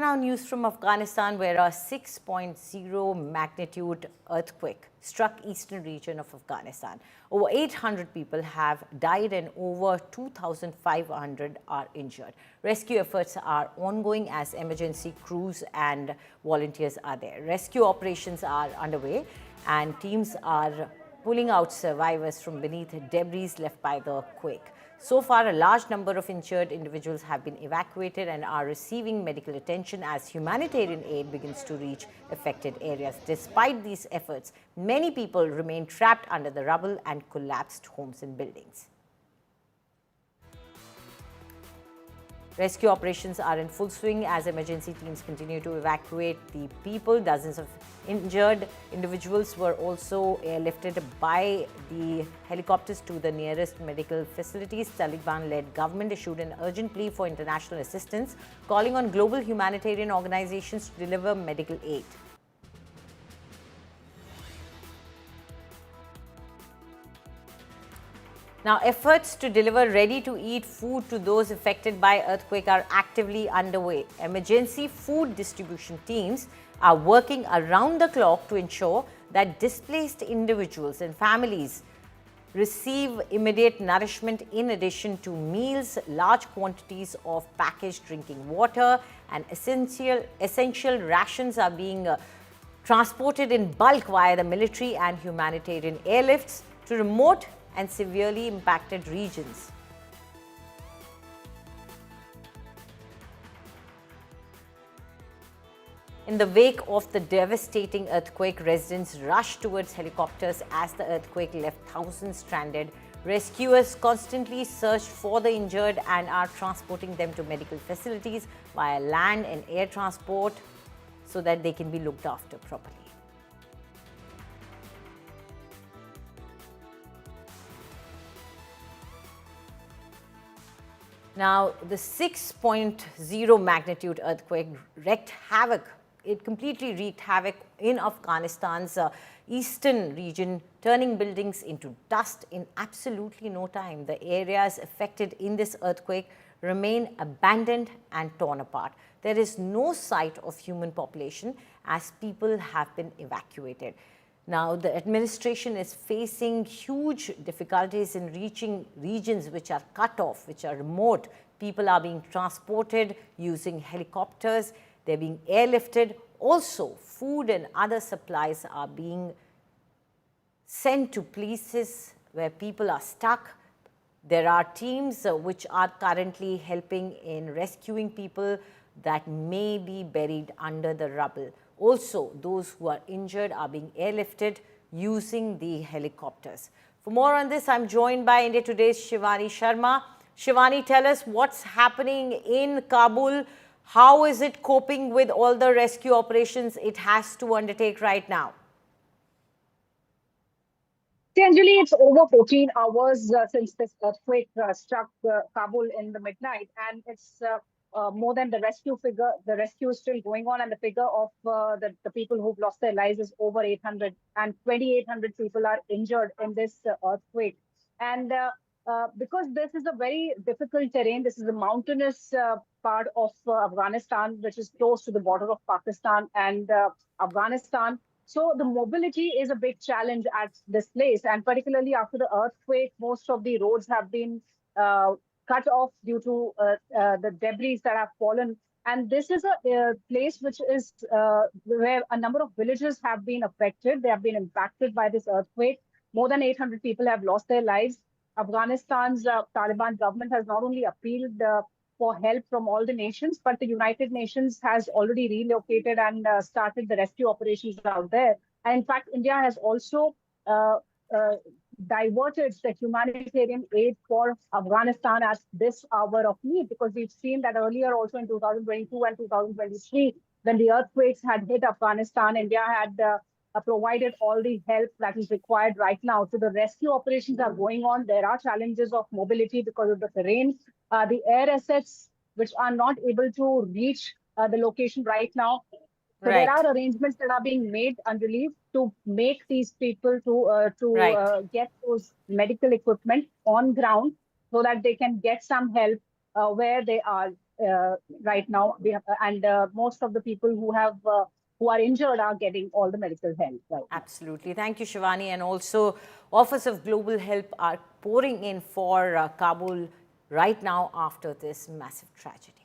And now news from Afghanistan, where a 6.0 magnitude earthquake struck eastern region of Afghanistan. Over 800 people have died and over 2,500 are injured. Rescue efforts are ongoing as emergency crews and volunteers are there. Rescue operations are underway and teams are pulling out survivors from beneath debris left by the quake. So far, a large number of injured individuals have been evacuated and are receiving medical attention as humanitarian aid begins to reach affected areas. Despite these efforts, many people remain trapped under the rubble and collapsed homes and buildings. Rescue operations are in full swing as emergency teams continue to evacuate the people. Dozens of injured individuals were also airlifted by the helicopters to the nearest medical facilities. Taliban-led government issued an urgent plea for international assistance, calling on global humanitarian organizations to deliver medical aid. Now, efforts to deliver ready-to-eat food to those affected by earthquake are actively underway. Emergency food distribution teams are working around the clock to ensure that displaced individuals and families receive immediate nourishment in addition to meals. Large quantities of packaged drinking water and essential rations are being transported in bulk via the military and humanitarian airlifts to remote and severely impacted regions. In the wake of the devastating earthquake, residents rushed towards helicopters as the earthquake left thousands stranded. Rescuers constantly searched for the injured and are transporting them to medical facilities via land and air transport so that they can be looked after properly. Now, the 6.0 magnitude earthquake wreaked havoc. It completely wreaked havoc in Afghanistan's eastern region, turning buildings into dust in absolutely no time. The areas affected in this earthquake remain abandoned and torn apart. There is no sight of human population as people have been evacuated. Now, the administration is facing huge difficulties in reaching regions which are cut off, which are remote. People are being transported using helicopters. They're being airlifted. Also, food and other supplies are being sent to places where people are stuck. There are teams which are currently helping in rescuing people that may be buried under the rubble. Also, those who are injured are being airlifted using the helicopters. For more on this, I'm joined by India Today's Shivani Sharma. Shivani, tell us what's happening in Kabul. How is it coping with all the rescue operations it has to undertake right now? Anjali, it's over 14 hours since this earthquake struck Kabul in the midnight, and it's more than the rescue figure. The rescue is still going on, and the figure of the people who've lost their lives is over 800, and 2,800 people are injured in this earthquake. And because this is a very difficult terrain, this is a mountainous part of Afghanistan, which is close to the border of Pakistan and Afghanistan. So the mobility is a big challenge at this place, and particularly after the earthquake, most of the roads have been cut off due to the debris that have fallen. And this is a place which is where a number of villages have been affected. They have been impacted by this earthquake. More than 800 people have lost their lives. Afghanistan's Taliban government has not only appealed for help from all the nations, but the United Nations has already relocated and started the rescue operations out there. And in fact, India has also diverted the humanitarian aid for Afghanistan at this hour of need, because we've seen that earlier also in 2022 and 2023, when the earthquakes had hit Afghanistan, India had provided all the help that is required right now. So the rescue operations are going on. There are challenges of mobility because of the terrain. The air assets, which are not able to reach the location right now. So there are arrangements that are being made, Anjali, to make these people to get those medical equipment on ground so that they can get some help where they are. right now, and most of the people who are injured are getting all the medical help right now. Absolutely. Thank you, Shivani. And also, offers of global help are pouring in for Kabul right now after this massive tragedy.